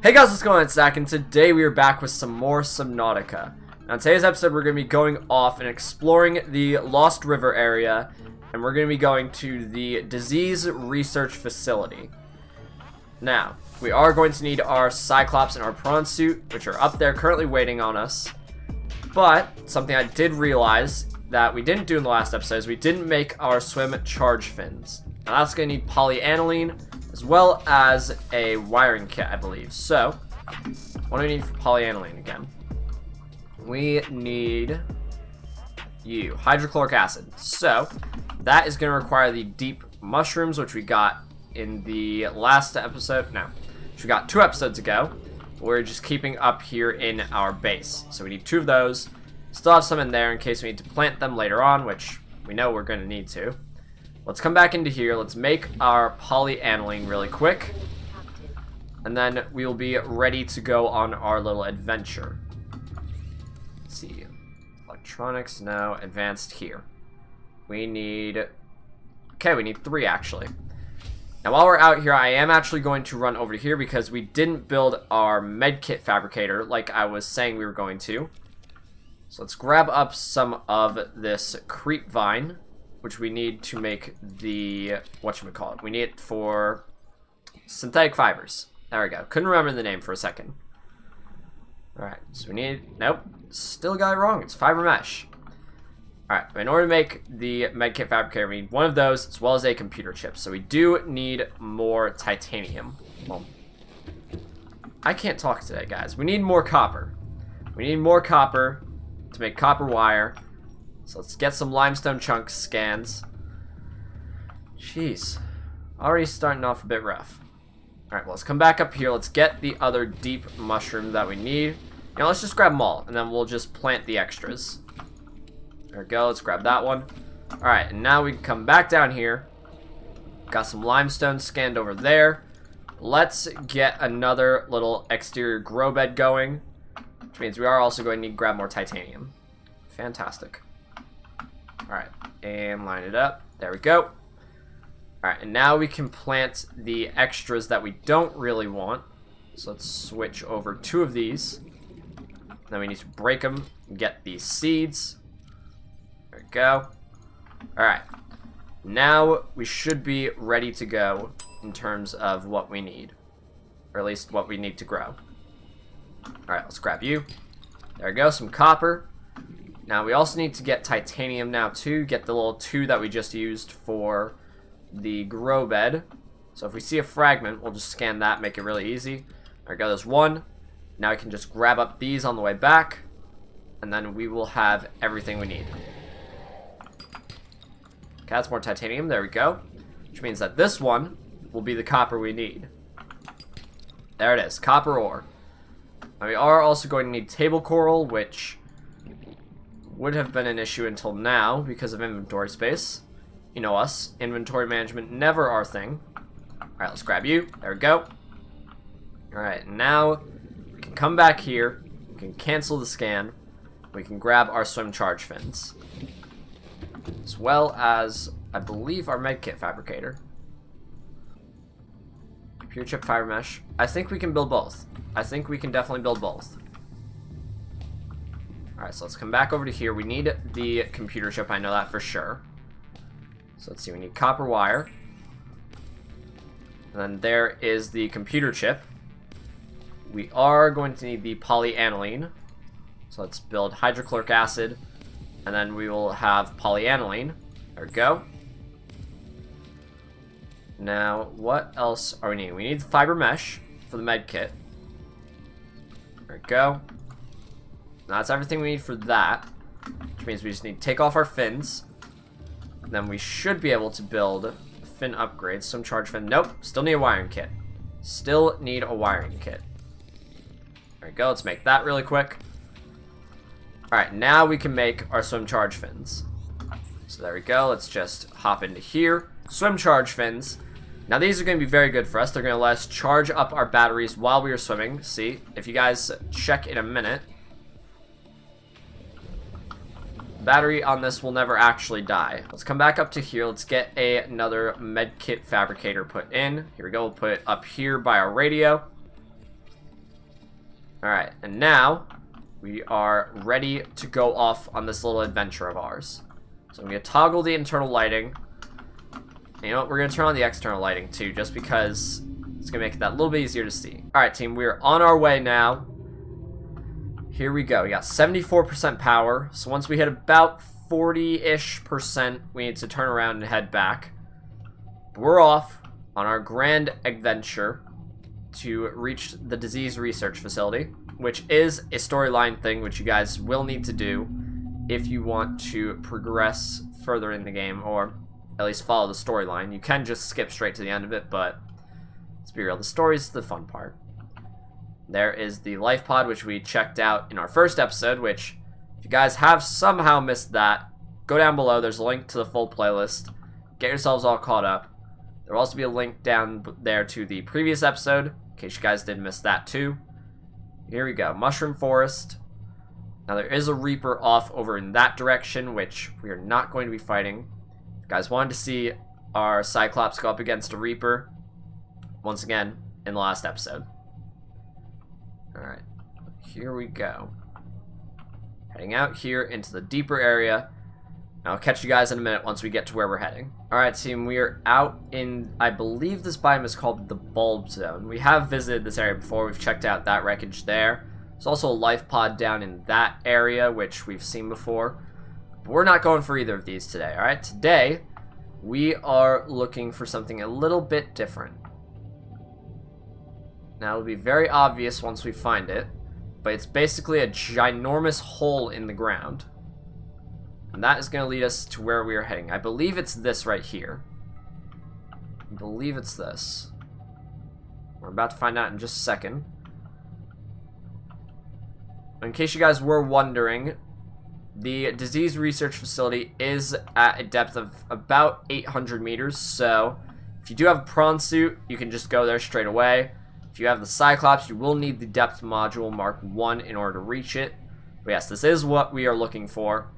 Hey guys, what's going on? It's Zach, and today we are back with some more Subnautica. Now, in today's episode, we're going to be going off and exploring the Lost River area, and we're going to be going to the Disease Research Facility. Now, we are going to need our cyclops and our prawn suit, which are up there currently waiting on us. But something I did realize that we didn't do in the last episode is we didn't make our swim charge fins. Now, that's going to need polyaniline, as well as a wiring kit, I believe. So, what do we need for polyaniline again? We need hydrochloric acid. So, that is going to require the deep mushrooms, which we got in the last episode. No, which we got 2 episodes ago. We're just keeping up here in our base. So, we need 2 of those. Still have some in there in case we need to plant them later on, which we know we're going to need to. Let's come back into here. Let's make our polyaniline really quick. And then we will be ready to go on our little adventure. Let's see. Electronics, no. Advanced here. We need... Okay, we need 3 actually. Now while we're out here, I am actually going to run over to here because we didn't build our medkit fabricator like I was saying we were going to. So let's grab up some of this creep vine, which we need to make the, whatchamacallit, we need it for synthetic fibers. There we go. Couldn't remember the name for a second. Alright, so we need, nope, still got it wrong. It's fiber mesh. Alright, in order to make the medkit fabricator, we need 1 of those as well as a computer chip. So we do need more titanium. Well, I can't talk today, guys. We need more copper. We need more copper to make copper wire. So let's get some limestone chunks scans. Jeez. Already starting off a bit rough. Alright, well, let's come back up here. Let's get the other deep mushroom that we need. Now let's just grab them all, and then we'll just plant the extras. There we go. Let's grab that one. Alright, and now we can come back down here. Got some limestone scanned over there. Let's get another little exterior grow bed going, which means we are also going to need to grab more titanium. Fantastic. Alright, and line it up. There we go. Alright, and now we can plant the extras that we don't really want. So let's switch over 2 of these. Then we need to break them and get these seeds. There we go. Alright, now we should be ready to go in terms of what we need. Or at least what we need to grow. Alright, let's grab you. There we go, some copper. Now we also need to get titanium now too, get the little 2 that we just used for the grow bed. So if we see a fragment, we'll just scan that, make it really easy. There we go, there's 1. Now we can just grab up these on the way back, and then we will have everything we need. Okay, that's more titanium, there we go. Which means that this one will be the copper we need. There it is, copper ore. Now we are also going to need table coral, which would have been an issue until now because of inventory space. You know us, inventory management, never our thing. Alright, let's grab you. There we go. Alright, now we can come back here. We can cancel the scan. We can grab our swim charge fins. As well as, I believe, our medkit fabricator. Computer chip fiber mesh. I think we can build both. I think we can definitely build both. Alright, so let's come back over to here. We need the computer chip, I know that for sure. So let's see, we need copper wire. And then there is the computer chip. We are going to need the polyaniline. So let's build hydrochloric acid. And then we will have polyaniline. There we go. Now, what else are we needing? We need the fiber mesh for the med kit. There we go. That's everything we need for that, which means we just need to take off our fins. And then we should be able to build fin upgrades. Some charge fin. Nope. Still need a wiring kit. Still need a wiring kit. There we go. Let's make that really quick. Alright, now we can make our swim charge fins. So there we go. Let's just hop into here. Swim charge fins. Now these are going to be very good for us. They're going to let us charge up our batteries while we are swimming. See, if you guys check in a minute, battery on this will never actually die. Let's come back up to here. Let's get another medkit fabricator put in. Here we go. We'll put it up here by our radio. Alright, and now we are ready to go off on this little adventure of ours. So I'm going to toggle the internal lighting. And you know what? We're going to turn on the external lighting too, just because it's going to make it that little bit easier to see. Alright, team, we're on our way now. Here we go. We got 74% power. So once we hit about 40-ish%, we need to turn around and head back. We're off on our grand adventure to reach the disease research facility, which is a storyline thing which you guys will need to do if you want to progress further in the game, or at least follow the storyline. You can just skip straight to the end of it, but let's be real, the story's the fun part. There is the life pod, which we checked out in our first episode, which, if you guys have somehow missed that, go down below. There's a link to the full playlist. Get yourselves all caught up. There will also be a link down there to the previous episode, in case you guys did miss that too. Here we go. Mushroom Forest. Now there is a Reaper off over in that direction, which we are not going to be fighting. If you guys wanted to see our Cyclops go up against a Reaper, once again, in the last episode. Alright, here we go. Heading out here into the deeper area. I'll catch you guys in a minute once we get to where we're heading. Alright, team, we are out in, I believe this biome is called the Bulb Zone. We have visited this area before. We've checked out that wreckage there. There's also a life pod down in that area, which we've seen before. But we're not going for either of these today, alright? Today, we are looking for something a little bit different. Now, it'll be very obvious once we find it, but it's basically a ginormous hole in the ground. And that is going to lead us to where we are heading. I believe it's this right here. I believe it's this. We're about to find out in just a second. In case you guys were wondering, the disease research facility is at a depth of about 800 meters. So, if you do have a prawn suit, you can just go there straight away. If you have the Cyclops, you will need the depth module Mark 1 in order to reach it. But yes, this is what we are looking for.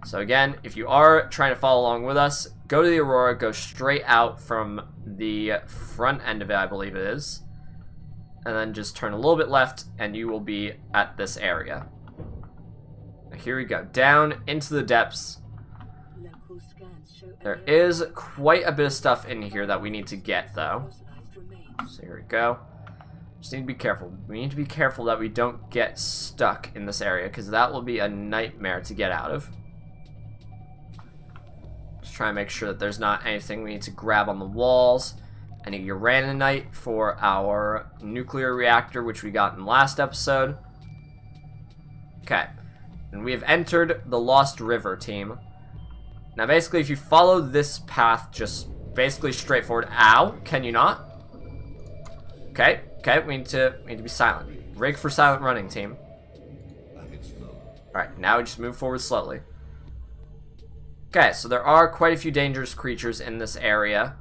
So again, if you are trying to follow along with us, go to the Aurora, go straight out from the front end of it, I believe it is. And then just turn a little bit left, and you will be at this area. Now here we go, down into the depths. There is quite a bit of stuff in here that we need to get, though. So here we go. Just need to be careful. We need to be careful that we don't get stuck in this area, because that will be a nightmare to get out of. Just try and make sure that there's not anything we need to grab on the walls. Any uraninite for our nuclear reactor, which we got in the last episode. Okay. And we have entered the Lost River, team. Now, basically, if you follow this path, just basically straight forward. Ow, can you not? Okay, we need to be silent. Rig for silent running, team. Alright, now we just move forward slowly. Okay, so there are quite a few dangerous creatures in this area,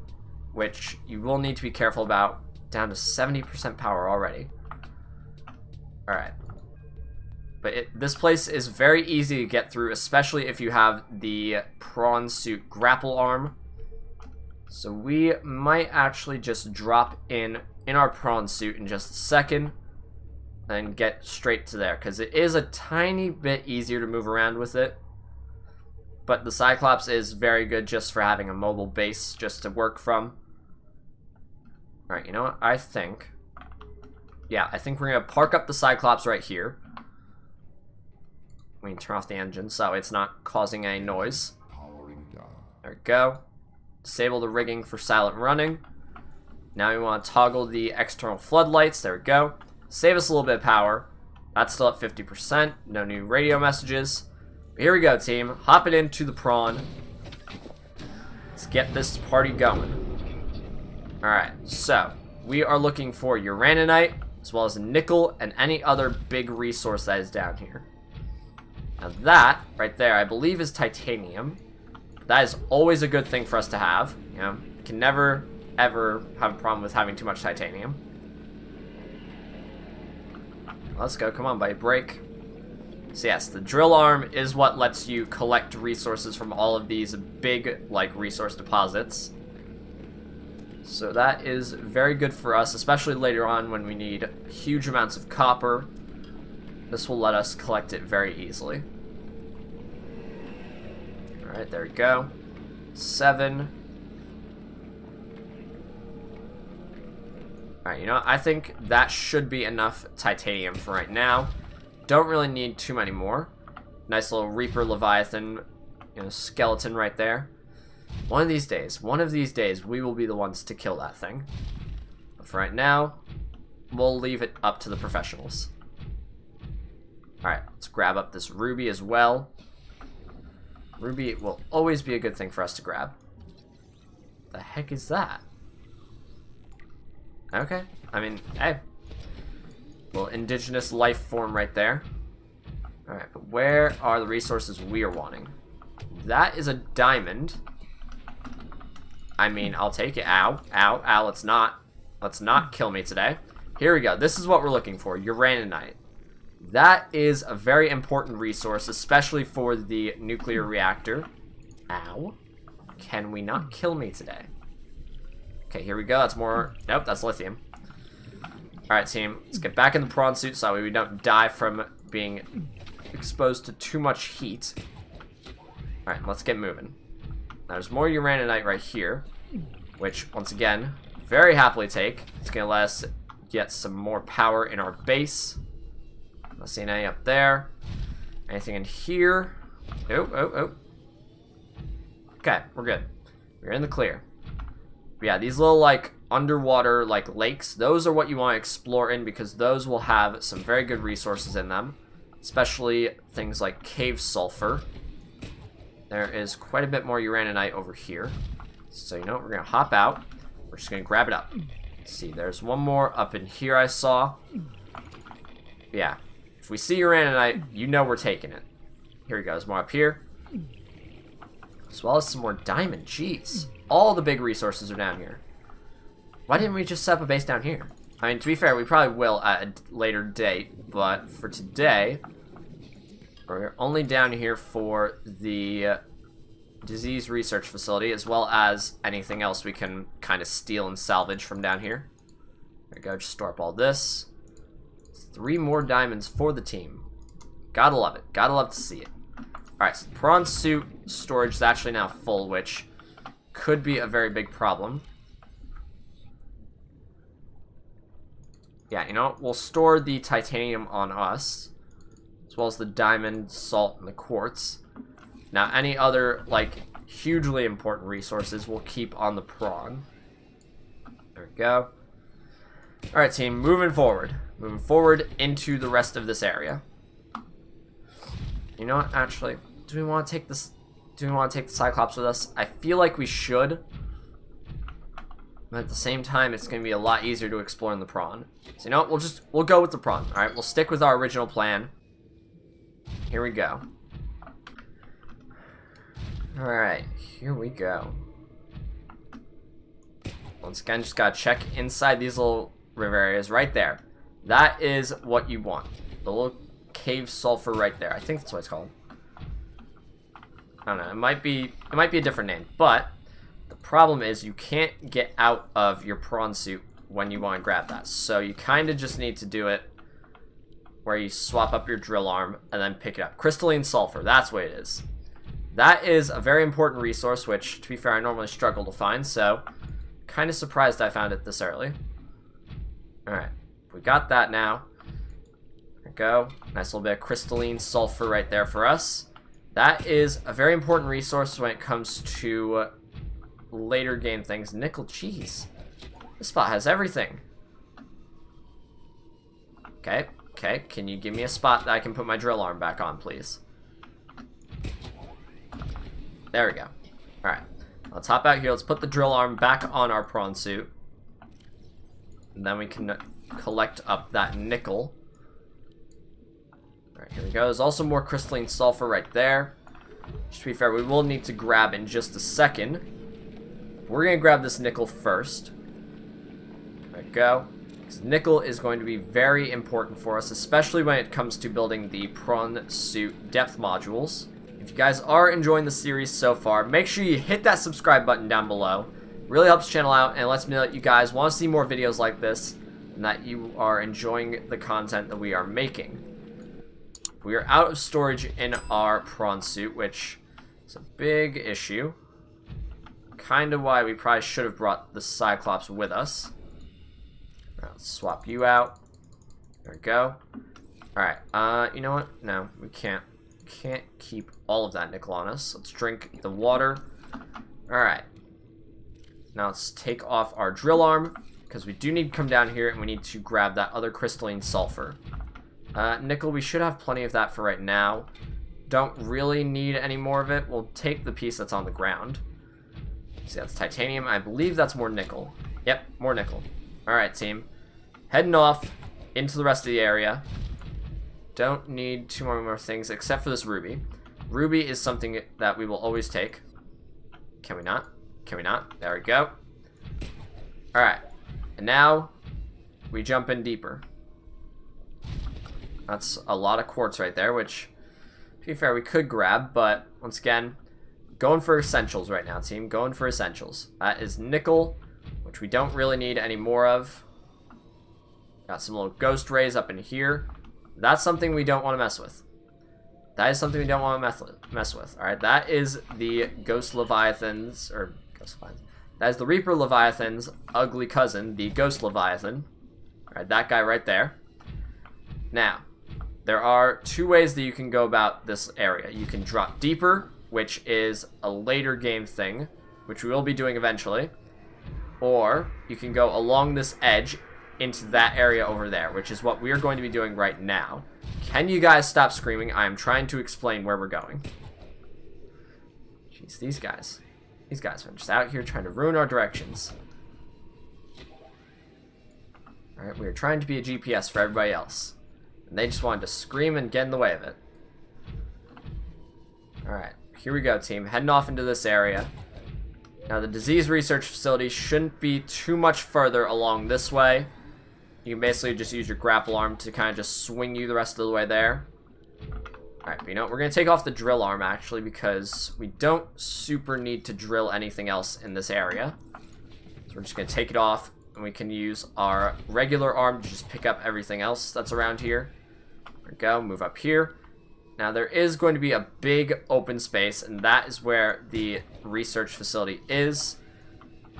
which you will need to be careful about. Down to 70% power already. Alright. But this place is very easy to get through, especially if you have the prawn suit grapple arm. So we might actually just drop in our prawn suit in just a second and get straight to there, because it is a tiny bit easier to move around with it. But the Cyclops is very good just for having a mobile base just to work from. Alright, you know what? I think we're going to park up the Cyclops right here. We can turn off the engine so it's not causing any noise. There we go. Disable the rigging for silent running. Now we want to toggle the external floodlights. There we go. Save us a little bit of power. That's still at 50%. No new radio messages. But here we go, team. Hop it into the prawn. Let's get this party going. Alright, so we are looking for uraninite, as well as nickel, and any other big resource that is down here. Now that, right there, I believe is titanium. That is always a good thing for us to have. You know, you can never, ever have a problem with having too much titanium. Let's go, come on, buddy, break. So yes, the drill arm is what lets you collect resources from all of these big, like, resource deposits. So that is very good for us, especially later on when we need huge amounts of copper This will let us collect it very easily. Alright, there we go. 7. Alright, you know what? I think that should be enough titanium for right now. Don't really need too many more. Nice little Reaper Leviathan, you know, skeleton right there. One of these days, we will be the ones to kill that thing. But for right now, we'll leave it up to the professionals. Alright, let's grab up this ruby as well. Ruby will always be a good thing for us to grab. The heck is that? Okay, I mean, hey. Little indigenous life form right there. Alright, but where are the resources we are wanting? That is a diamond. I mean, I'll take it. Ow, ow, ow, let's not kill me today. Here we go. This is what we're looking for, uraninite. That is a very important resource, especially for the nuclear reactor. Ow. Can we not kill me today? Okay, here we go. That's more... Nope, that's lithium. Alright, team. Let's get back in the prawn suit so that way we don't die from being exposed to too much heat. Alright, let's get moving. Now, there's more uraninite right here, which, once again, very happily take. It's going to let us get some more power in our base. Not seeing any up there. Anything in here? Oh. Okay, we're good. We're in the clear. But yeah, these little, like, underwater, like, lakes, those are what you want to explore in because those will have some very good resources in them. Especially things like cave sulfur. There is quite a bit more uraninite over here. So, you know what? We're going to hop out. We're just going to grab it up. Let's see, there's one more up in here I saw. Yeah. If we see uraninite, you know we're taking it. Here we go. There's more up here. As well as some more diamond. Jeez. All the big resources are down here. Why didn't we just set up a base down here? I mean, to be fair, we probably will at a later date. But for today, we're only down here for the disease research facility, as well as anything else we can kind of steal and salvage from down here. There we go. Just store up all this. 3 more diamonds for the team. Gotta love it. Gotta love to see it. Alright, so the prawn suit storage is actually now full, which could be a very big problem. Yeah, you know, we'll store the titanium on us, as well as the diamond, salt, and the quartz. Now, any other, like, hugely important resources we'll keep on the prawn. There we go. Alright, team, moving forward. Moving forward into the rest of this area. You know what, actually, do we want to take this? Do we want to take the cyclops with us? I feel like we should. But at the same time, it's going to be a lot easier to explore in the prawn. So you know what, we'll go with the prawn. Alright, we'll stick with our original plan. Here we go. Alright, here we go. Once again, just gotta check inside these little river areas right there. That is what you want. The little cave sulfur right there. I think that's what it's called. I don't know. It might be a different name, but the problem is you can't get out of your prawn suit when you want to grab that. So you kind of just need to do it where you swap up your drill arm and then pick it up. Crystalline sulfur, that's what it is. That is a very important resource, which, to be fair, I normally struggle to find, so kind of surprised I found it this early. Alright, we got that now. There we go. Nice little bit of crystalline sulfur right there for us. That is a very important resource when it comes to later game things. Nickel cheese. This spot has everything. Okay, okay. Can you give me a spot that I can put my drill arm back on, please? There we go. Alright. Let's hop out here. Let's put the drill arm back on our prawn suit. And then we can collect up that nickel. Alright, here we go. There's also more crystalline sulfur right there. Just to be fair, we will need to grab in just a second. We're going to grab this nickel first. There we go. Because nickel is going to be very important for us, especially when it comes to building the prawn suit depth modules. If you guys are enjoying the series so far, make sure you hit that subscribe button down below. It really helps the channel out and lets me know that you guys want to see more videos like this and that you are enjoying the content that we are making. We are out of storage in our prawn suit, which is a big issue. Kind of why we probably should have brought the cyclops with us. Alright, let's swap you out. There we go. Alright, you know what? No, we can't. Can't keep all of that nickel on us. Let's drink the water. Alright. Now let's take off our drill arm, because we do need to come down here and we need to grab that other crystalline sulfur. Nickel, we should have plenty of that for right now. Don't really need any more of it. We'll take the piece that's on the ground. See, that's titanium. I believe that's more nickel. Yep, more nickel. Alright, team. Heading off into the rest of the area. Don't need two more things except for this ruby. Ruby is something that we will always take. Can we not? Can we not? There we go. Alright. And now we jump in deeper. That's a lot of quartz right there, which, to be fair, we could grab, but once again, going for essentials right now, team. Going for essentials. That is nickel, which we don't really need any more of. Got some little ghost rays up in here. That's something we don't want to mess with. That is something we don't want to mess with. Alright, that is the Ghost Leviathan's, or Ghost Leviathan. That is the Reaper Leviathan's ugly cousin, the Ghost Leviathan. Alright, that guy right there. Now, there are two ways that you can go about this area. You can drop deeper, which is a later game thing, which we will be doing eventually. Or you can go along this edge into that area over there, which is what we are going to be doing right now. Can you guys stop screaming? I am trying to explain where we're going. Jeez, these guys are just out here trying to ruin our directions. Alright, we are trying to be a GPS for everybody else. And they just wanted to scream and get in the way of it. Alright, here we go, team. Heading off into this area. Now, the disease research facility shouldn't be too much further along this way. You can basically just use your grapple arm to kind of just swing you the rest of the way there. Alright, but you know what? We're going to take off the drill arm, actually, because we don't super need to drill anything else in this area. So we're just going to take it off, and we can use our regular arm to just pick up everything else that's around here. There we go. Move up here. Now, there is going to be a big open space, and that is where the research facility is.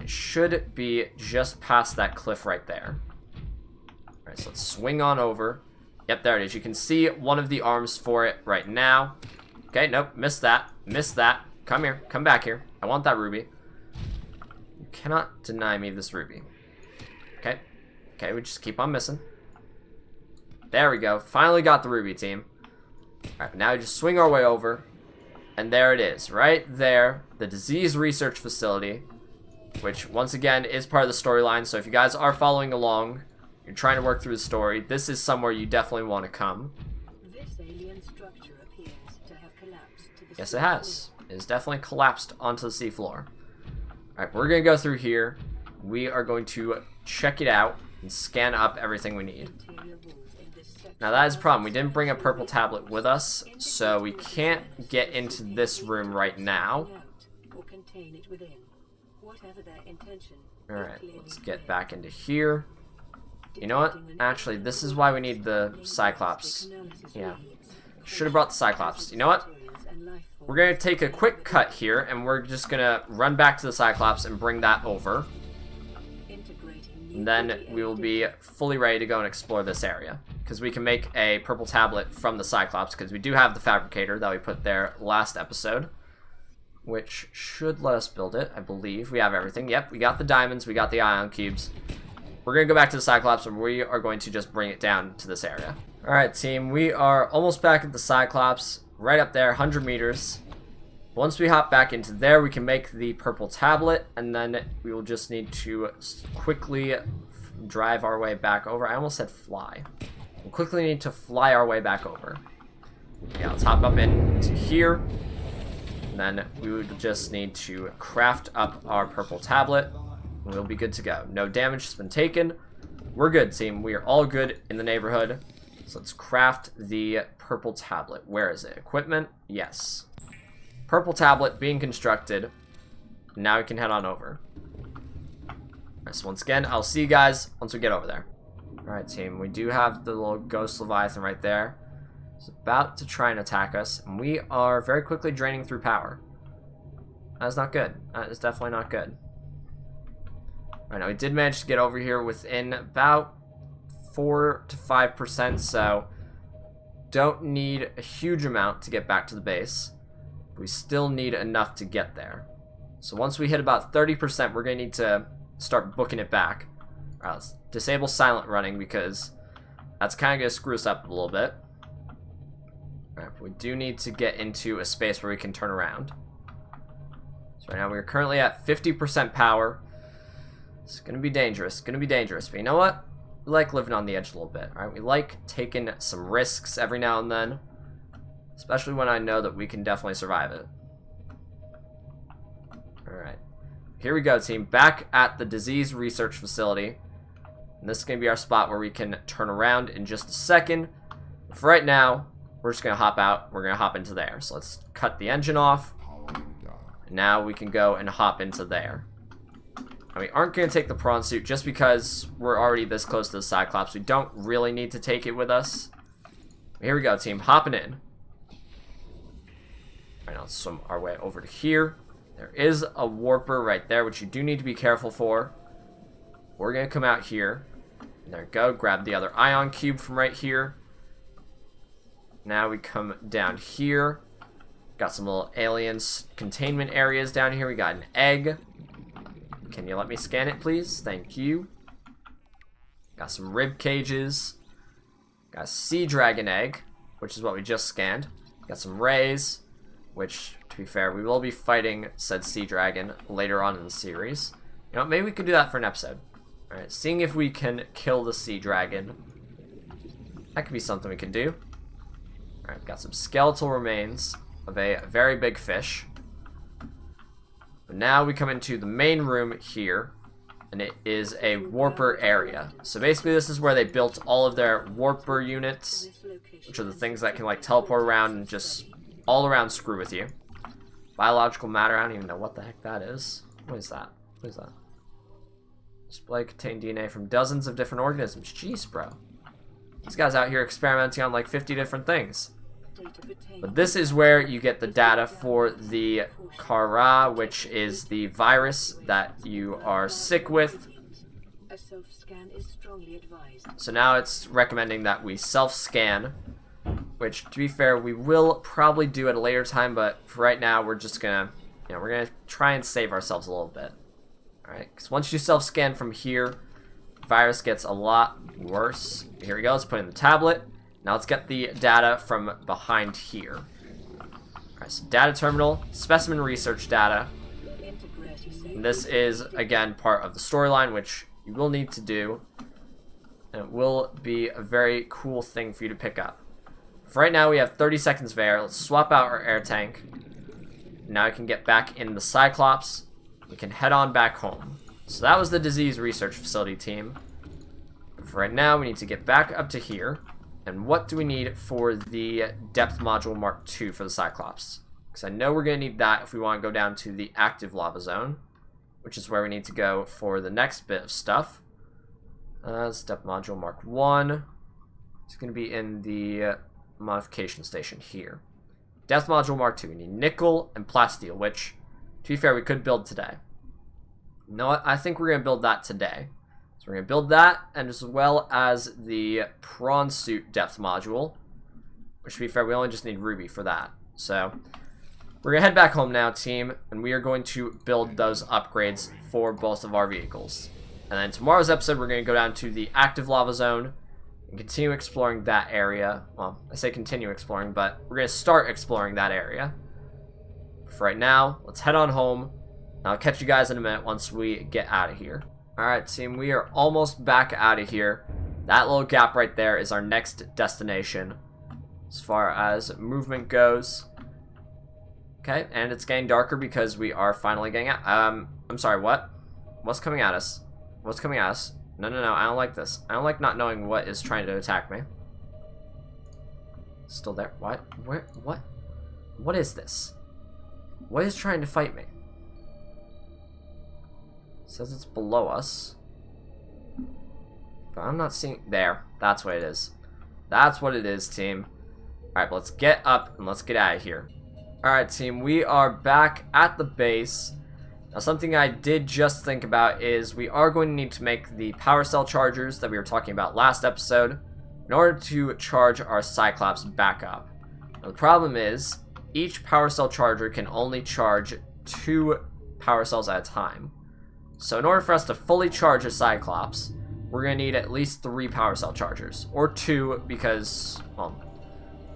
It should be just past that cliff right there. Alright, so let's swing on over. Yep, there it is. You can see one of the arms for it right now. Okay, nope, missed that. Missed that. Come here. Come back here. I want that ruby. You cannot deny me this ruby. Okay. Okay, we just keep on missing. There we go. Finally got the ruby, team. Alright, now we just swing our way over. And there it is. Right there. The disease research facility. Which, once again, is part of the storyline. So if you guys are following along, you're trying to work through the story, this is somewhere you definitely want to come. This alien structure appears to have collapsed to the Yes, it has. It has definitely collapsed onto the seafloor. Alright, we're going to go through here. We are going to check it out and scan up everything we need. Now that is a problem. We didn't bring a purple tablet with us, so we can't get into this room right now. Alright, let's get back into here. You know what? Actually, this is why we need the cyclops. Yeah. Should have brought the cyclops. You know what? We're going to take a quick cut here, and we're just going to run back to the cyclops and bring that over. And then we will be fully ready to go and explore this area. Because we can make a purple tablet from the cyclops, because we do have the fabricator that we put there last episode. Which should let us build it, I believe. We have everything. Yep, we got the diamonds, we got the ion cubes. We're going to go back to the cyclops, and we are going to just bring it down to this area. Alright, team, we are almost back at the cyclops. Right up there, 100 meters. Once we hop back into there, we can make the purple tablet, and then we will just need to quickly drive our way back over. I almost said fly. We'll quickly need to fly our way back over. Yeah, let's hop up into here. And then we would just need to craft up our purple tablet. And we'll be good to go. No damage has been taken. We're good, team. We are all good in the neighborhood. So let's craft the purple tablet. Where is it? Equipment? Yes. Purple tablet being constructed. Now we can head on over. Alright, so once again, I'll see you guys once we get over there. Alright, team. We do have the little ghost leviathan right there. is about to try and attack us, and we are very quickly draining through power. That's not good. That is definitely not good. Right now, we did manage to get over here within about 4 to 5%, so don't need a huge amount to get back to the base. We still need enough to get there. So once we hit about 30%, we're going to need to start booking it back. Alright, let's disable silent running because that's kind of going to screw us up a little bit. Alright, but we do need to get into a space where we can turn around. So right now we're currently at 50% power. It's going to be dangerous. But you know what? We like living on the edge a little bit. Alright, we like taking some risks every now and then. Especially when I know that we can definitely survive it. Alright. Here we go, team. Back at the disease research facility. And this is going to be our spot where we can turn around in just a second. But for right now, we're just going to hop out. We're going to hop into there. So let's cut the engine off. And now we can go and hop into there. And we aren't going to take the prawn suit just because we're already this close to the cyclops. We don't really need to take it with us. Here we go, team. Hopping in. Alright, now let's swim our way over to here. There is a warper right there, which you do need to be careful for. We're going to come out here. And there we go. Grab the other ion cube from right here. Now we come down here. Got some little aliens containment areas down here. We got an egg. Can you let me scan it, please? Thank you. Got some rib cages. Got a sea dragon egg, which is what we just scanned. Got some rays, which, to be fair, we will be fighting said sea dragon later on in the series. You know, maybe we could do that for an episode. Alright, seeing if we can kill the sea dragon. That could be something we can do. Alright, got some skeletal remains of a very big fish. But now we come into the main room here, and it is a warper area. So basically this is where they built all of their warper units, which are the things that can like teleport around and just all around screw with you. Biological matter, I don't even know what the heck that is. What is that? What is that? Display contained DNA from dozens of different organisms. Jeez, bro. These guys out here experimenting on like 50 different things. But this is where you get the data for the Kara, which is the virus that you are sick with. So now it's recommending that we self-scan, which, to be fair, we will probably do at a later time, but for right now, we're just gonna, we're gonna try and save ourselves a little bit. Alright, because once you self-scan from here, the virus gets a lot worse. Here we go, let's put in the tablet. Now let's get the data from behind here. Alright, so data terminal, specimen research data. And this is, again, part of the storyline, which you will need to do. And it will be a very cool thing for you to pick up. For right now, we have 30 seconds of air. Let's swap out our air tank. Now I can get back in the Cyclops. We can head on back home. So that was the disease research facility team. But for right now, we need to get back up to here. And what do we need for the depth module Mark II for the Cyclops? Because I know we're going to need that if we want to go down to the active lava zone, which is where we need to go for the next bit of stuff. Depth module Mark I. It's going to be in the modification station here. Depth module Mark II. We need nickel and plasteel, which, to be fair, we could build today. You know what? I think we're going to build that today. So we're going to build that, and as well as the prawn suit depth module. Which, to be fair, we only just need ruby for that. So we're going to head back home now, team, and we are going to build those upgrades for both of our vehicles. And then tomorrow's episode, we're going to go down to the active lava zone and continue exploring that area. Well, I say continue exploring, but we're going to start exploring that area. For right now, let's head on home. And I'll catch you guys in a minute once we get out of here. Alright, team, we are almost back out of here. That little gap right there is our next destination as far as movement goes. Okay, and it's getting darker because we are finally getting out. I'm sorry, what? What's coming at us? What's coming at us? No, I don't like this. I don't like not knowing what is trying to attack me. Still there? What? Where? What? What is this? What is trying to fight me? It says it's below us. But I'm not seeing... There. That's what it is. That's what it is, team. Alright, let's get up and let's get out of here. Alright, team, we are back at the base. Now, something I did just think about is we are going to need to make the power cell chargers that we were talking about last episode in order to charge our cyclops back up. Now, the problem is, each power cell charger can only charge 2 power cells at a time. So in order for us to fully charge a cyclops, we're going to need at least 3 power cell chargers. Or 2 because, well,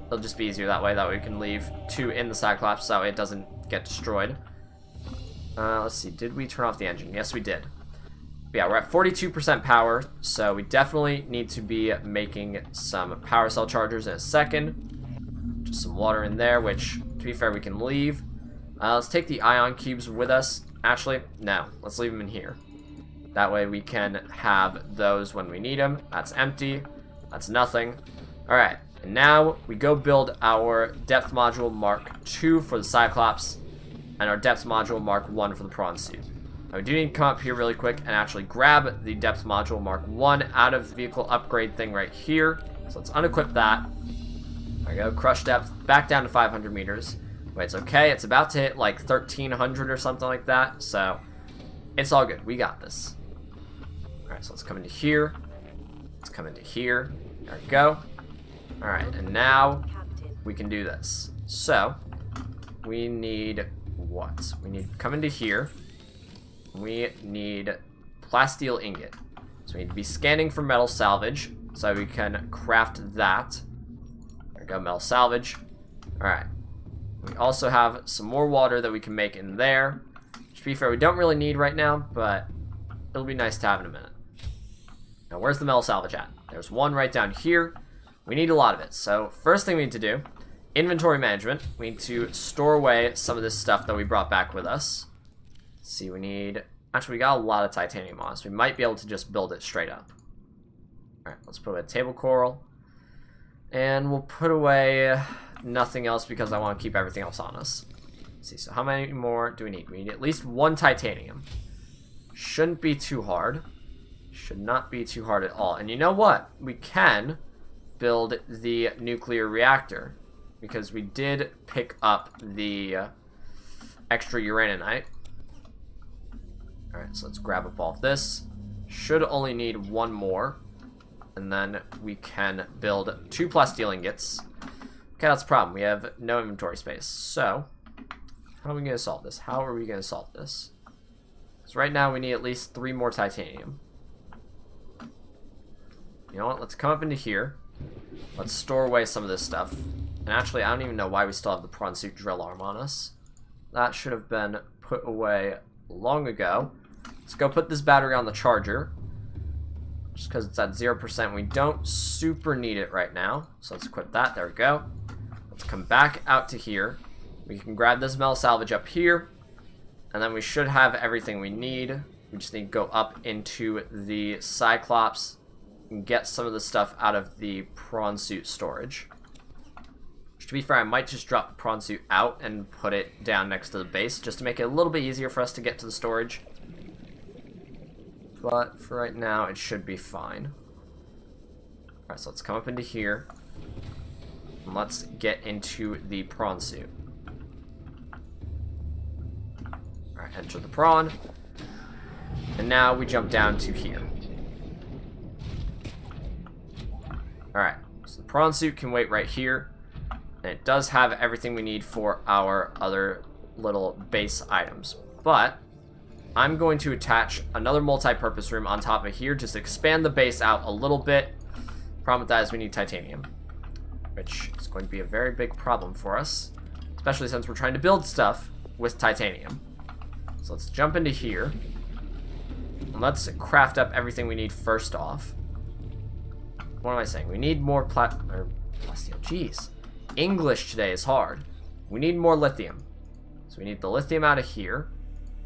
it'll just be easier that way. That way we can leave 2 in the cyclops so it doesn't get destroyed. Let's see, did we turn off the engine? Yes, we did. But yeah, we're at 42% power, so we definitely need to be making some power cell chargers in a second. Just some water in there, which, to be fair, we can leave. Let's take the ion cubes with us. Actually, no, let's leave them in here. That way we can have those when we need them. That's empty. That's nothing. Alright, and now we go build our depth module Mark II for the Cyclops and our depth module Mark I for the prawn suit. Now we do need to come up here really quick and actually grab the depth module Mark I out of the vehicle upgrade thing right here. So let's unequip that. There we go, crush depth back down to 500 meters. Wait, it's okay. It's about to hit like 1300 or something like that. So it's all good. We got this. Alright, so let's come into here. Let's come into here. There we go. Alright, and now we can do this. So we need what? We need to come into here. We need plasteel ingot. So we need to be scanning for metal salvage so we can craft that. There we go, metal salvage. Alright. We also have some more water that we can make in there. To be fair, we don't really need right now, but it'll be nice to have in a minute. Now, where's the metal salvage at? There's one right down here. We need a lot of it. So, first thing we need to do, inventory management. We need to store away some of this stuff that we brought back with us. Let's see, we need... Actually, we got a lot of titanium on us. We might be able to just build it straight up. Alright, let's put away table coral. And we'll put away nothing else because I want to keep everything else on us. Let's see, so how many more do we need? We need at least 1 titanium. Shouldn't be too hard. Should not be too hard at all. And you know what? We can build the nuclear reactor because we did pick up the extra uraninite. Alright, so let's grab up all of this. Should only need 1 more. And then we can build 2 plasteel ingots. Okay, that's a problem. We have no inventory space. So, how are we going to solve this? How are we going to solve this? Because right now we need at least 3 more titanium. You know what? Let's come up into here. Let's store away some of this stuff. And actually, I don't even know why we still have the prawn suit drill arm on us. That should have been put away long ago. Let's go put this battery on the charger. Just because it's at 0%. We don't super need it right now. So let's equip that. There we go. Let's come back out to here. We can grab this metal salvage up here. And then we should have everything we need. We just need to go up into the Cyclops and get some of the stuff out of the prawn suit storage. To be fair, I might just drop the prawn suit out and put it down next to the base just to make it a little bit easier for us to get to the storage. But for right now, it should be fine. Alright, so let's come up into here. And let's get into the prawn suit. Alright, enter the prawn. And now we jump down to here. Alright, so the prawn suit can wait right here. And it does have everything we need for our other little base items. But I'm going to attach another multi-purpose room on top of here, just to expand the base out a little bit. Problem with that is we need titanium, which is going to be a very big problem for us, especially since we're trying to build stuff with titanium. So let's jump into here, and let's craft up everything we need first off. What am I saying? We need more plasteel. Jeez. English today is hard. We need more lithium. So we need the lithium out of here.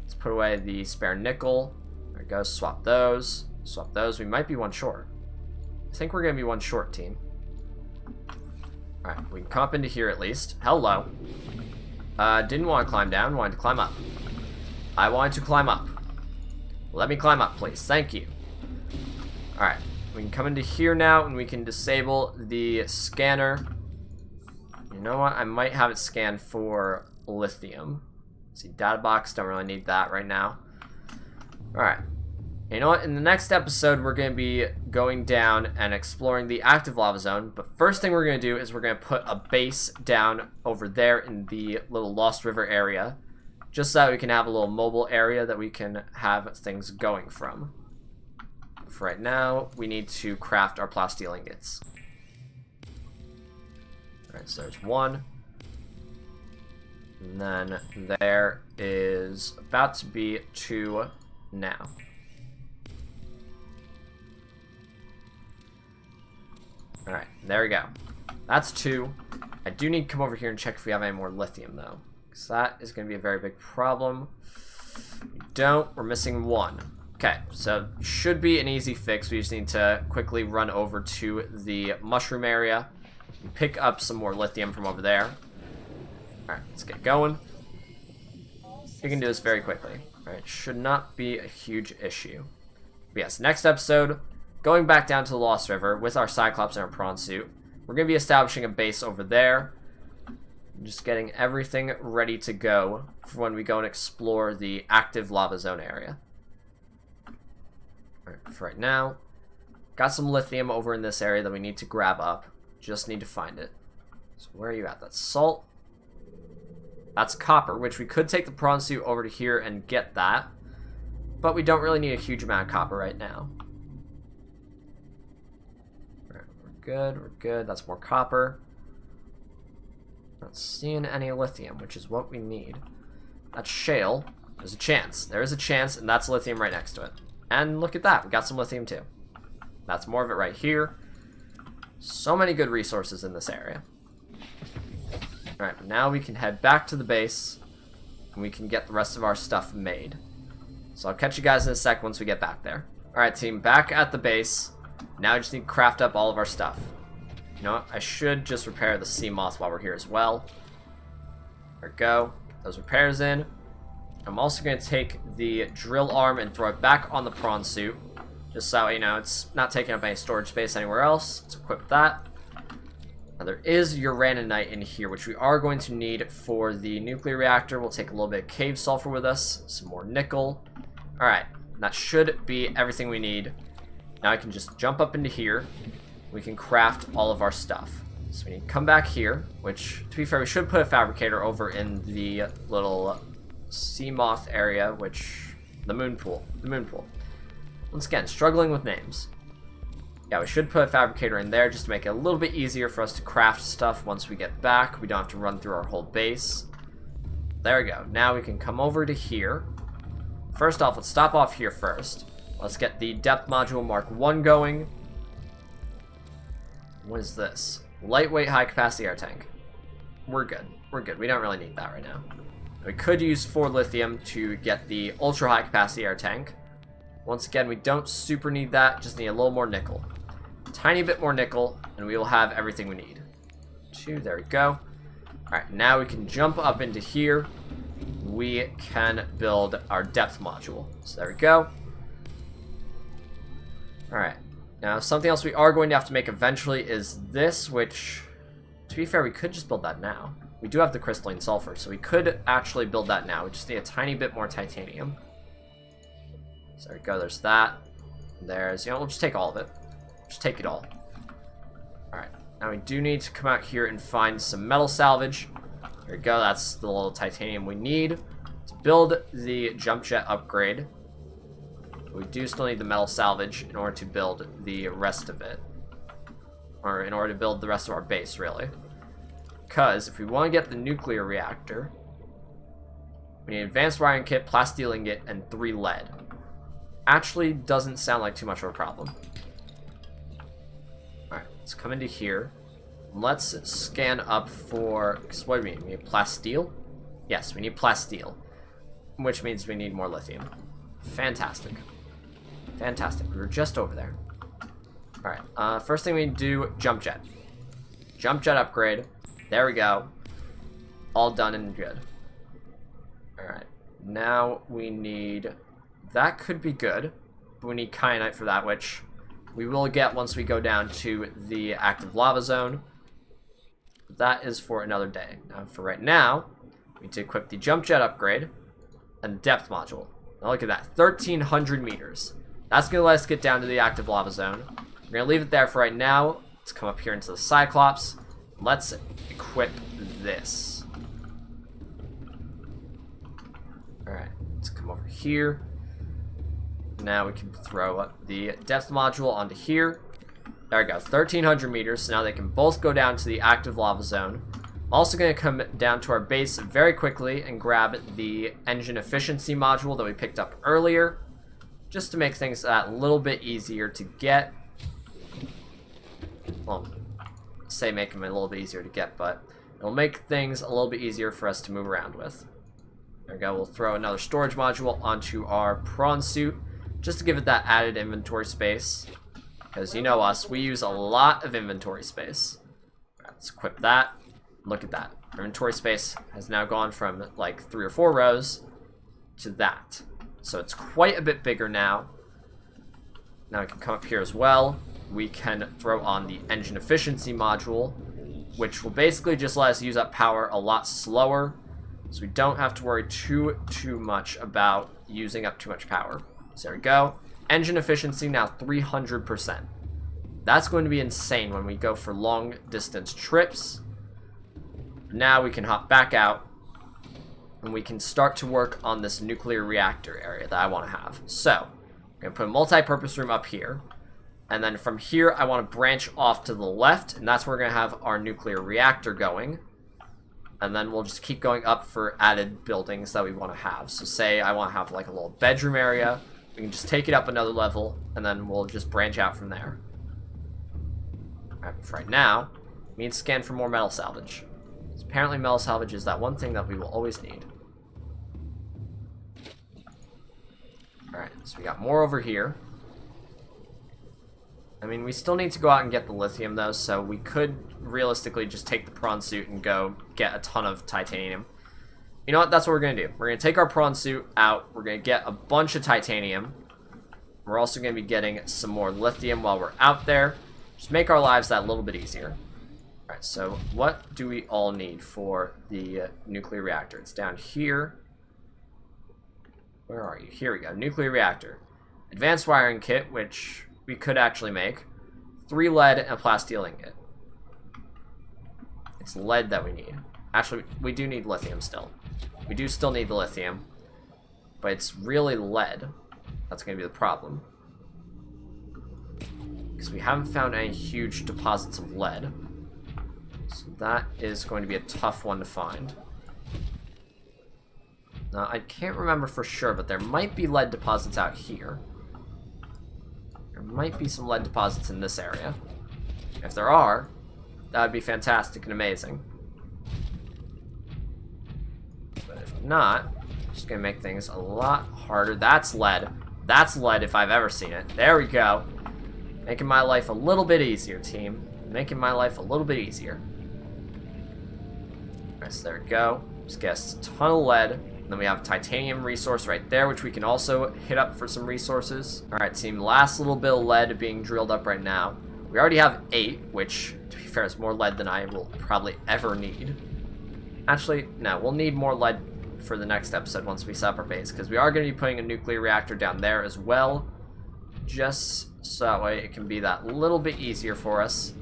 Let's put away the spare nickel. There we go. Swap those. Swap those. We might be 1 short. I think we're going to be 1 short, team. Alright, we can come up into here at least. Hello. Didn't want to climb down. Wanted to climb up. I wanted to climb up. Let me climb up, please. Thank you. Alright. We can come into here now and we can disable the scanner. You know what? I might have it scanned for lithium. See, data box, don't really need that right now. Alright. You know what? In the next episode, we're going to be going down and exploring the active lava zone. But first thing we're going to do is we're going to put a base down over there in the little Lost River area. Just so that we can have a little mobile area that we can have things going from. For right now, we need to craft our plasteel ingots. Alright, so there's one. And then there is about to be 2 now. Alright, there we go. That's 2. I do need to come over here and check if we have any more lithium, though. Because that is going to be a very big problem. We don't. We're missing 1. Okay, so should be an easy fix. We just need to quickly run over to the mushroom area and pick up some more lithium from over there. Alright, let's get going. We can do this very quickly. Alright, should not be a huge issue. But yes, next episode, going back down to the Lost River with our cyclops and our prawn suit. We're going to be establishing a base over there. Just getting everything ready to go for when we go and explore the active lava zone area. Alright, for right now, got some lithium over in this area that we need to grab up. Just need to find it. So where are you at? That's salt. That's copper, which we could take the prawn suit over to here and get that. But we don't really need a huge amount of copper right now. Alright, we're good, we're good. That's more copper. Not seeing any lithium, which is what we need. That's shale. There's a chance. There is a chance, and that's lithium right next to it. And look at that. We got some lithium, too. That's more of it right here. So many good resources in this area. Alright, now we can head back to the base, and we can get the rest of our stuff made. So I'll catch you guys in a sec once we get back there. Alright, team, back at the base. Now I just need to craft up all of our stuff. You know what? I should just repair the sea moth while we're here as well. There we go. Get those repairs in. I'm also going to take the drill arm and throw it back on the prawn suit. Just so, you know, it's not taking up any storage space anywhere else. Let's equip that. Now, there is uraninite in here, which we are going to need for the nuclear reactor. We'll take a little bit of cave sulfur with us. Some more nickel. Alright. That should be everything we need. Now I can just jump up into here. We can craft all of our stuff. So we need to come back here, which, to be fair, we should put a fabricator over in the little sea moth area, which, the moon pool. Once again, struggling with names. Yeah, we should put a fabricator in there just to make it a little bit easier for us to craft stuff once we get back. We don't have to run through our whole base. There we go. Now we can come over to here. First off, let's stop off here first. Let's get the depth module Mark 1 going. What is this? Lightweight high capacity air tank. We're good. We're good. We don't really need that right now. We could use 4 lithium to get the ultra high capacity air tank. Once again, we don't super need that. Just need a little more nickel. Tiny bit more nickel, and we will have everything we need. 2, there we go. Alright, now we can jump up into here. We can build our depth module. So there we go. Alright. Now, something else we are going to have to make eventually is this, which, to be fair, we could just build that now. We do have the crystalline sulfur, so we could actually build that now. We just need a tiny bit more titanium. So there we go, there's that. There's, you know, we'll just take all of it. Just take it all. Alright, now we do need to come out here and find some metal salvage. There we go, that's the little titanium we need to build the jump jet upgrade. We do still need the metal salvage in order to build the rest of it. Or in order to build the rest of our base, really. Because if we want to get the nuclear reactor, we need advanced wiring kit, plasteel ingot, and 3 lead. Actually doesn't sound like too much of a problem. Alright, let's come into here. Let's scan up for... what do we need? We need plasteel? Yes, we need plasteel. Which means we need more lithium. Fantastic. Fantastic. We were just over there. Alright, first thing we need to do, jump jet. Jump jet upgrade. There we go. All done and good. Alright, now we need... that could be good, but we need kyanite for that, which we will get once we go down to the active lava zone. that is for another day. Now, for right now, we need to equip the jump jet upgrade and the depth module. Now look at that, 1,300 meters. That's going to let us get down to the active lava zone. We're going to leave it there for right now. Let's come up here into the cyclops. Let's equip this. Alright, let's come over here. Now we can throw up the depth module onto here. There we go, 1,300 meters. So now they can both go down to the active lava zone. I'm also going to come down to our base very quickly and grab the engine efficiency module that we picked up earlier, just to make things a little bit easier to get. Well, say make them a little bit easier to get, but it'll make things a little bit easier for us to move around with. There we go, we'll throw another storage module onto our prawn suit, just to give it that added inventory space. Because you know us, we use a lot of inventory space. Right, let's equip that. Look at that. Our inventory space has now gone from like 3 or 4 rows to that. So it's quite a bit bigger now. Now we can come up here as well. We can throw on the engine efficiency module, which will basically just let us use up power a lot slower. So we don't have to worry too much about using up too much power. So there we go. Engine efficiency now 300%. That's going to be insane when we go for long distance trips. Now we can hop back out and we can start to work on this nuclear reactor area that I want to have. So I'm going to put a multi-purpose room up here. And then from here, I want to branch off to the left, and that's where we're going to have our nuclear reactor going. And then we'll just keep going up for added buildings that we want to have. So say I want to have like a little bedroom area. We can just take it up another level, and then we'll just branch out from there. Alright, for right now, we need to scan for more metal salvage. So apparently metal salvage is that one thing that we will always need. Alright, so we got more over here. I mean, we still need to go out and get the lithium, though, so we could realistically just take the prawn suit and go get a ton of titanium. You know what? That's what we're going to do. We're going to take our prawn suit out. We're going to get a bunch of titanium. We're also going to be getting some more lithium while we're out there. Just make our lives that little bit easier. Alright, so what do we all need for the nuclear reactor? It's down here. Where are you? Here we go. Nuclear reactor. Advanced wiring kit, which we could actually make. 3 lead and a plasteel ingot. It's lead that we need. Actually, we do need lithium still. We do still need the lithium. But it's really lead. That's going to be the problem. Because we haven't found any huge deposits of lead. So that is going to be a tough one to find. Now, I can't remember for sure, but there might be lead deposits out here. There might be some lead deposits in this area. If there are, that would be fantastic and amazing. But if not, it's just going to make things a lot harder. That's lead. That's lead if I've ever seen it. There we go. Making my life a little bit easier, team. Making my life a little bit easier. Alright, so there we go. Just get us a ton of lead. And then we have a titanium resource right there, which we can also hit up for some resources. Alright, team, last little bit of lead being drilled up right now. We already have 8, which, to be fair, is more lead than I will probably ever need. Actually, no, we'll need more lead for the next episode once we set up our base, because we are going to be putting a nuclear reactor down there as well, just so that way it can be that little bit easier for us.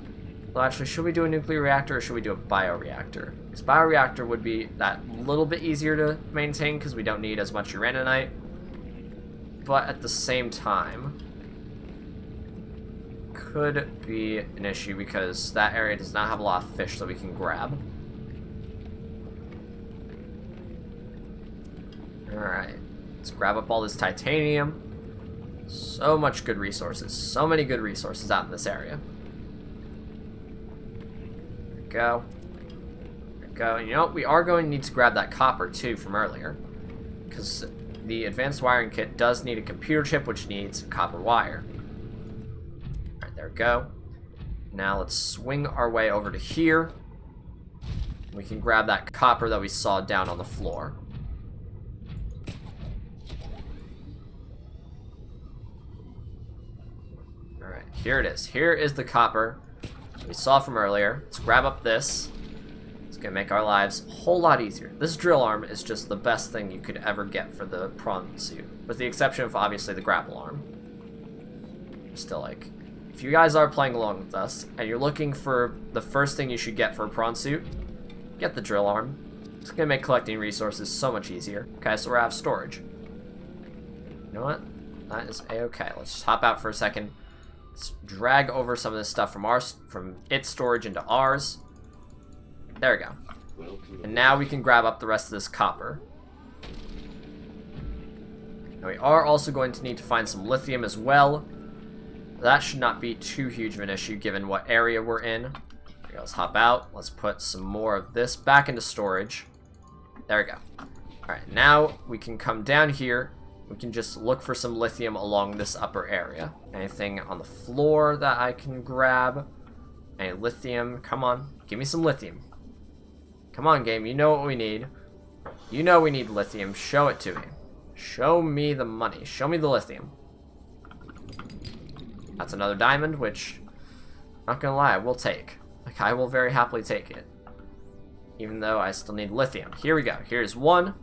Well, actually, should we do a nuclear reactor or should we do a bioreactor? Because bioreactor would be that little bit easier to maintain because we don't need as much uraninite. But at the same time, could be an issue because that area does not have a lot of fish that we can grab. Alright, let's grab up all this titanium. So much good resources. So many good resources out in this area. There we go. There we go. And you know what? We are going to need to grab that copper too from earlier. Because the advanced wiring kit does need a computer chip which needs copper wire. Alright, there we go. Now let's swing our way over to here. We can grab that copper that we saw down on the floor. Alright, here it is. Here is the copper we saw from earlier. Let's grab up this. It's gonna make our lives a whole lot easier. This drill arm is just the best thing you could ever get for the prawn suit, with the exception of obviously the grapple arm. Still, like, if you guys are playing along with us and you're looking for the first thing you should get for a prawn suit, get the drill arm. It's gonna make collecting resources so much easier. Okay, so we're out of storage. You know what? That is a-okay. Let's just hop out for a second. Let's drag over some of this stuff from its storage into ours. There we go. And now we can grab up the rest of this copper. Now we are also going to need to find some lithium as well. That should not be too huge of an issue given what area we're in. There we go, let's hop out. Let's put some more of this back into storage. There we go. Alright, now we can come down here. We can just look for some lithium along this upper area. Anything on the floor that I can grab? Any lithium? Come on, give me some lithium. Come on, game, you know what we need. You know we need lithium. Show it to me. Show me the money. Show me the lithium. That's another diamond, which, not gonna lie, I will take. Like, I will very happily take it. Even though I still need lithium. Here we go. Here's one.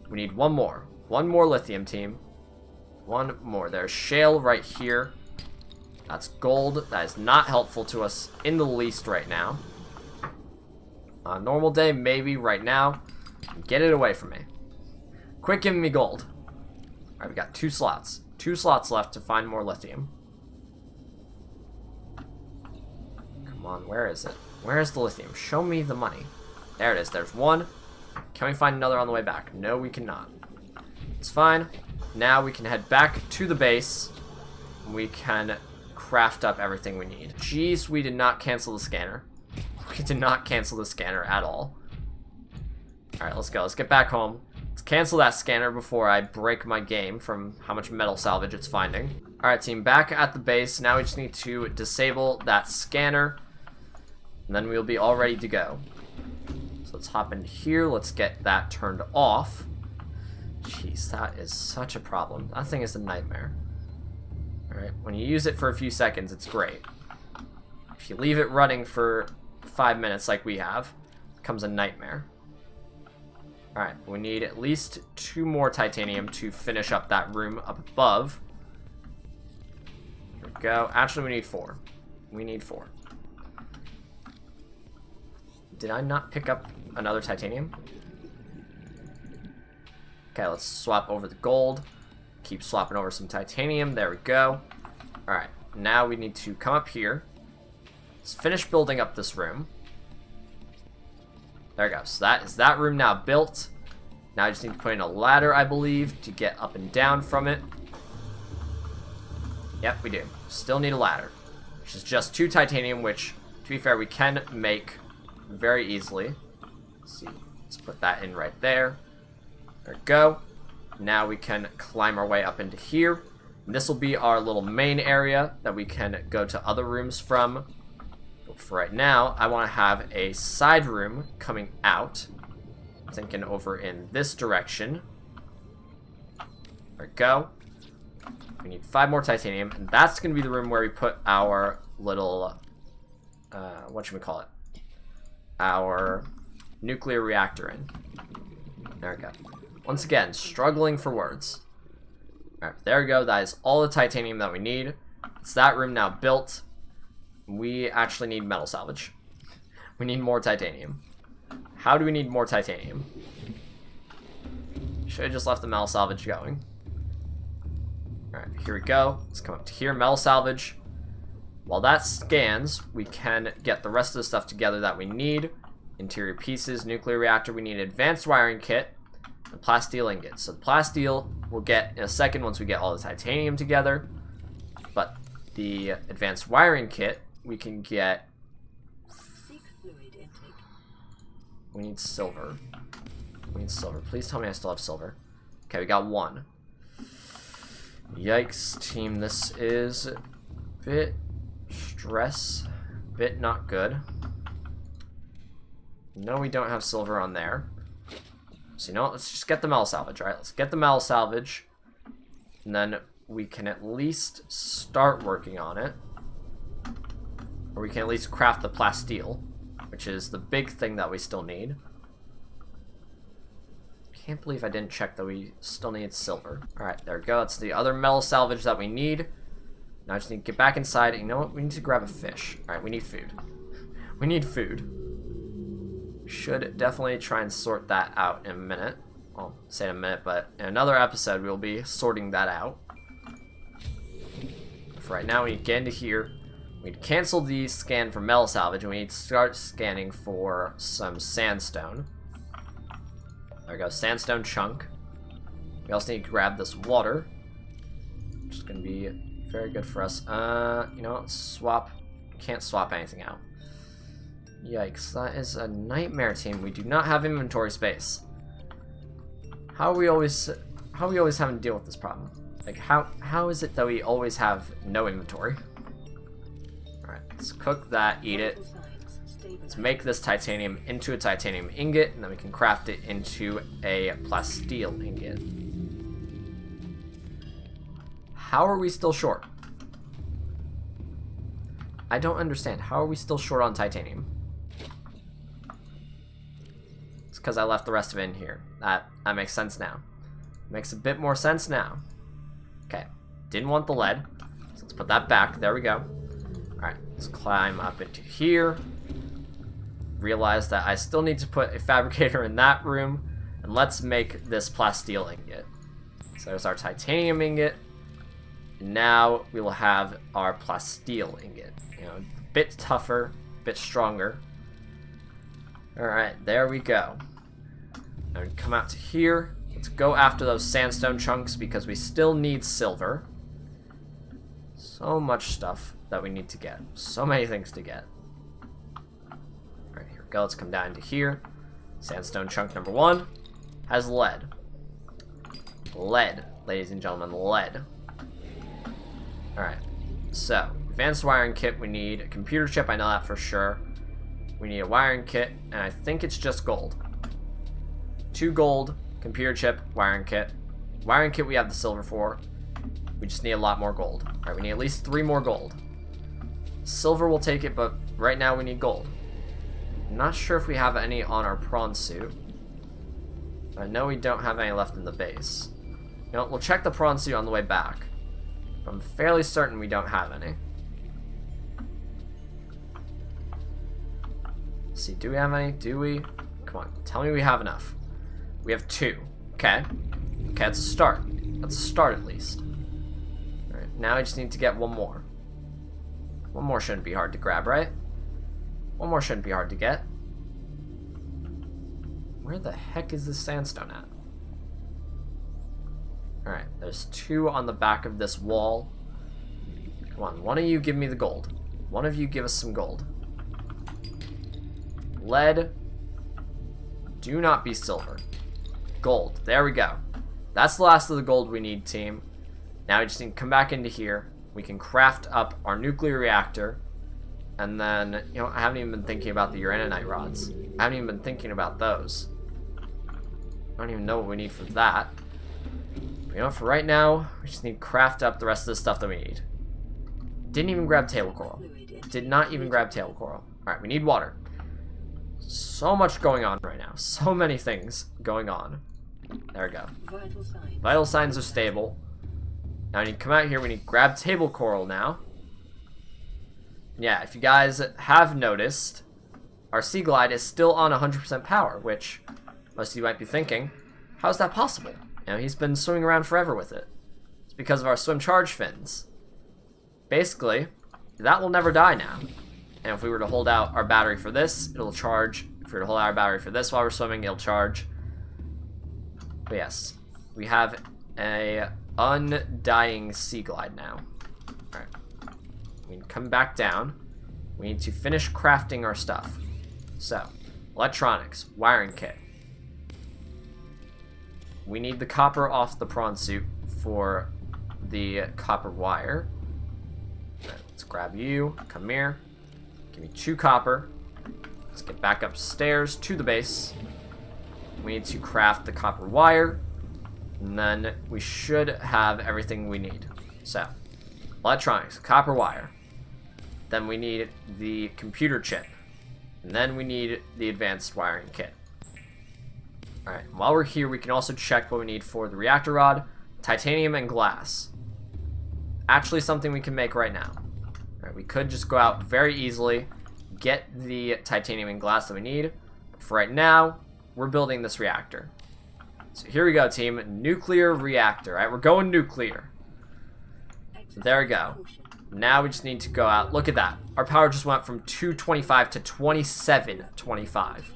We need one more. One more lithium, team. One more. There's shale right here. That's gold. That is not helpful to us in the least right now. On a normal day, maybe right now. Get it away from me. Quit giving me gold. Alright, we got 2 slots. 2 slots left to find more lithium. Come on, where is it? Where is the lithium? Show me the money. There it is. There's one. Can we find another on the way back? No, we cannot. It's fine. Now we can head back to the base. We can craft up everything we need. Jeez, we did not cancel the scanner. We did not cancel the scanner at all. Alright, let's go. Let's get back home. Let's cancel that scanner before I break my game from how much metal salvage it's finding. Alright, team, back at the base. Now we just need to disable that scanner. And then we'll be all ready to go. So let's hop in here. Let's get that turned off. Jeez, that is such a problem. That thing is a nightmare. Alright, when you use it for a few seconds, it's great. If you leave it running for 5 minutes like we have, it becomes a nightmare. Alright, we need at least 2 more titanium to finish up that room up above. There we go. Actually, we need 4. We need 4. Did I not pick up another titanium? Okay, let's swap over the gold. Keep swapping over some titanium. There we go. Alright, now we need to come up here. Let's finish building up this room. There we go. So that is that room now built. Now I just need to put in a ladder, I believe, to get up and down from it. Yep, we do. Still need a ladder. Which is just 2 titanium, which, to be fair, we can make very easily. Let's see. Let's put that in right there. There we go. Now we can climb our way up into here. And this will be our little main area that we can go to other rooms from. But for right now, I want to have a side room coming out. I'm thinking over in this direction. There we go. We need 5 more titanium, and that's going to be the room where we put our little, what should we call it? Our nuclear reactor in. There we go. Once again, struggling for words. Alright, there we go. That is all the titanium that we need. It's that room now built. We actually need metal salvage. We need more titanium. How do we need more titanium? Should have just left the metal salvage going. Alright, here we go. Let's come up to here, metal salvage. While that scans, we can get the rest of the stuff together that we need. Interior pieces, nuclear reactor, we need an advanced wiring kit, and plasteel ingots. So the plasteel we'll get in a second once we get all the titanium together. But the advanced wiring kit, we can get... We need silver. We need silver. Please tell me I still have silver. Okay, we got 1. Yikes, team. This is a bit bit not good. No, we don't have silver on there. So you know what? Let's just get the metal salvage, right? Let's get the metal salvage. And then we can at least start working on it. Or we can at least craft the plasteel. which is the big thing that we still need. Can't believe I didn't check that we still need silver. Alright, there we go. That's the other metal salvage that we need. Now I just need to get back inside. You know what? We need to grab a fish. Alright, we need food. We need food. Should definitely try and sort that out in a minute. Well, say in a minute, but in another episode we'll be sorting that out. For right now, we need to get into here. We need to cancel the scan for metal salvage, and we need to start scanning for some sandstone. There we go, sandstone chunk. We also need to grab this water, which is going to be very good for us. You know what? Swap. Can't swap anything out. Yikes, that is a nightmare, team. We do not have inventory space. How are we always having to deal with this problem? Like, how is it that we always have no inventory? Alright, let's cook that, eat it. Let's make this titanium into a titanium ingot, and then we can craft it into a plasteel ingot. How are we still short? I don't understand. How are we still short on titanium? It's because I left the rest of it in here. That makes sense now. Makes a bit more sense now. Okay, didn't want the lead, so let's put that back. There we go. Alright, let's climb up into here. Realize that I still need to put a fabricator in that room, and let's make this plasteel ingot. So there's our titanium ingot, and now we will have our plasteel ingot. You know, a bit tougher, a bit stronger. Alright, there we go. Now we come out to here. Let's go after those sandstone chunks because we still need silver. So much stuff that we need to get. So many things to get. Alright, here we go. Let's come down to here. Sandstone chunk number 1 has lead. Lead, ladies and gentlemen, lead. Alright, so advanced wiring kit, we need a computer chip, I know that for sure. We need a wiring kit, and I think it's just gold. 2 gold, computer chip, wiring kit. Wiring kit we have the silver for. We just need a lot more gold. Alright, we need at least 3 more gold. Silver will take it, but right now we need gold. I'm not sure if we have any on our prawn suit. I know we don't have any left in the base. You know, we'll check the prawn suit on the way back. But I'm fairly certain we don't have any. Let's see, do we have any? Do we? Come on, tell me we have enough. We have 2. Okay. Okay, that's a start. That's a start at least. Alright, now I just need to get 1 more. 1 more shouldn't be hard to grab, right? 1 more shouldn't be hard to get. Where the heck is this sandstone at? Alright, there's 2 on the back of this wall. Come on, one of you give me the gold. One of you give us some gold. Lead. Do not be silver. Gold. There we go. That's the last of the gold we need, team. Now we just need to come back into here. We can craft up our nuclear reactor. And then, you know, I haven't even been thinking about the uraninite rods. I haven't even been thinking about those. I don't even know what we need for that. But you know, for right now, we just need to craft up the rest of the stuff that we need. Didn't even grab table coral. Did not even grab table coral. Alright, we need water. So much going on right now. So many things going on. There we go. Vital signs are stable. Now I need to come out here. We need to grab table coral now. Yeah, if you guys have noticed, our Sea Glide is still on 100% power, which most of you might be thinking, how is that possible? You know, he's been swimming around forever with it. It's because of our swim charge fins. Basically, that will never die now. And if we were to hold out our battery for this, it'll charge. If we were to hold out our battery for this while we're swimming, it'll charge. But yes, we have a undying Sea Glide now. Alright. We can come back down. We need to finish crafting our stuff. So, electronics, wiring kit. We need the copper off the prawn suit for the copper wire. Alright, let's grab you. Come here. Give me 2 copper. Let's get back upstairs to the base. We need to craft the copper wire. And then we should have everything we need. So, electronics, copper wire. Then we need the computer chip. And then we need the advanced wiring kit. Alright, while we're here, we can also check what we need for the reactor rod, titanium, and glass. Actually something we can make right now. Alright, we could just go out very easily, get the titanium and glass that we need. But for right now, we're building this reactor. So here we go, team. Nuclear reactor. Alright, we're going nuclear. So there we go. Now we just need to go out. Look at that. Our power just went from 225 to 2725.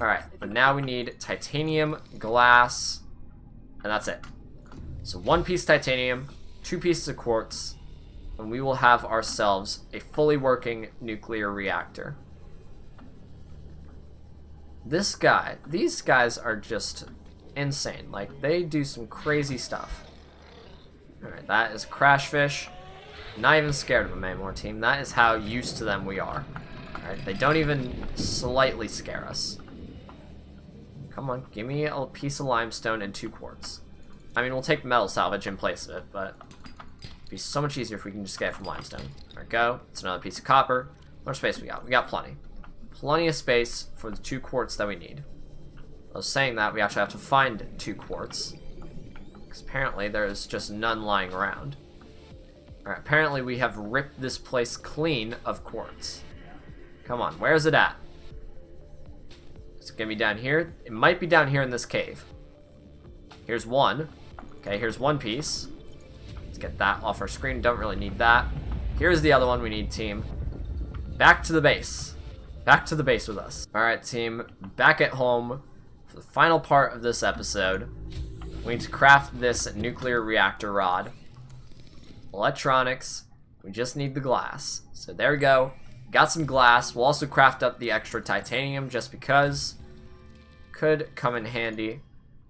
Alright, but now we need titanium, glass, and that's it. So 1 piece titanium, 2 pieces of quartz, and we will have ourselves a fully working nuclear reactor. These guys are just insane. Like, they do some crazy stuff. Alright, that is Crashfish. Not even scared of them anymore, team. That is how used to them we are. Alright, they don't even slightly scare us. Come on, give me a piece of limestone and 2 quartz. I mean, we'll take metal salvage in place of it, but it'd be so much easier if we can just get it from limestone. There we go. It's another piece of copper. How much space we got? We got plenty. Plenty of space for the 2 quartz that we need. I was saying that we actually have to find 2 quartz. Because apparently there's just none lying around. Alright, apparently we have ripped this place clean of quartz. Come on, where's it at? Is it gonna be down here? It might be down here in this cave. Here's 1. Okay, here's 1 piece. Let's get that off our screen. Don't really need that. Here's the other one we need, team. Back to the base. Back to the base with us. Alright, team. Back at home for the final part of this episode. We need to craft this nuclear reactor rod. Electronics. We just need the glass. So there we go. Got some glass. We'll also craft up the extra titanium just because. Could come in handy.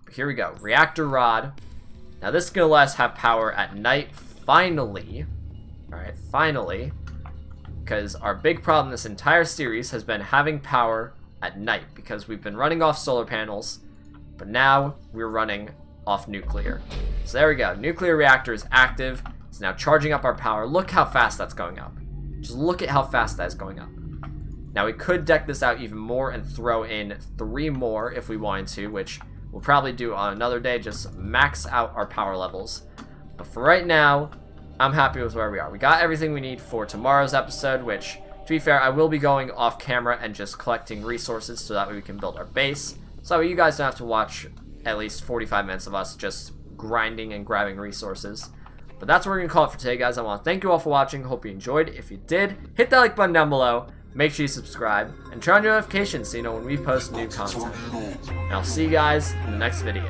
But here we go. Reactor rod. Now this is going to let us have power at night. Finally. Alright, finally. Because our big problem this entire series has been having power at night. Because we've been running off solar panels. But now we're running off nuclear. So there we go. Nuclear reactor is active. It's now charging up our power. Look how fast that's going up. Just look at how fast that is going up. Now we could deck this out even more and throw in 3 more if we wanted to, which we'll probably do on another day, just max out our power levels. But for right now, I'm happy with where we are. We got everything we need for tomorrow's episode, which, to be fair, I will be going off camera and just collecting resources so that way we can build our base. So you guys don't have to watch at least 45 minutes of us just grinding and grabbing resources. But that's what we're going to call it for today, guys. I want to thank you all for watching. Hope you enjoyed. If you did, hit that like button down below. Make sure you subscribe. And turn on your notifications so you know when we post new content. And I'll see you guys in the next video.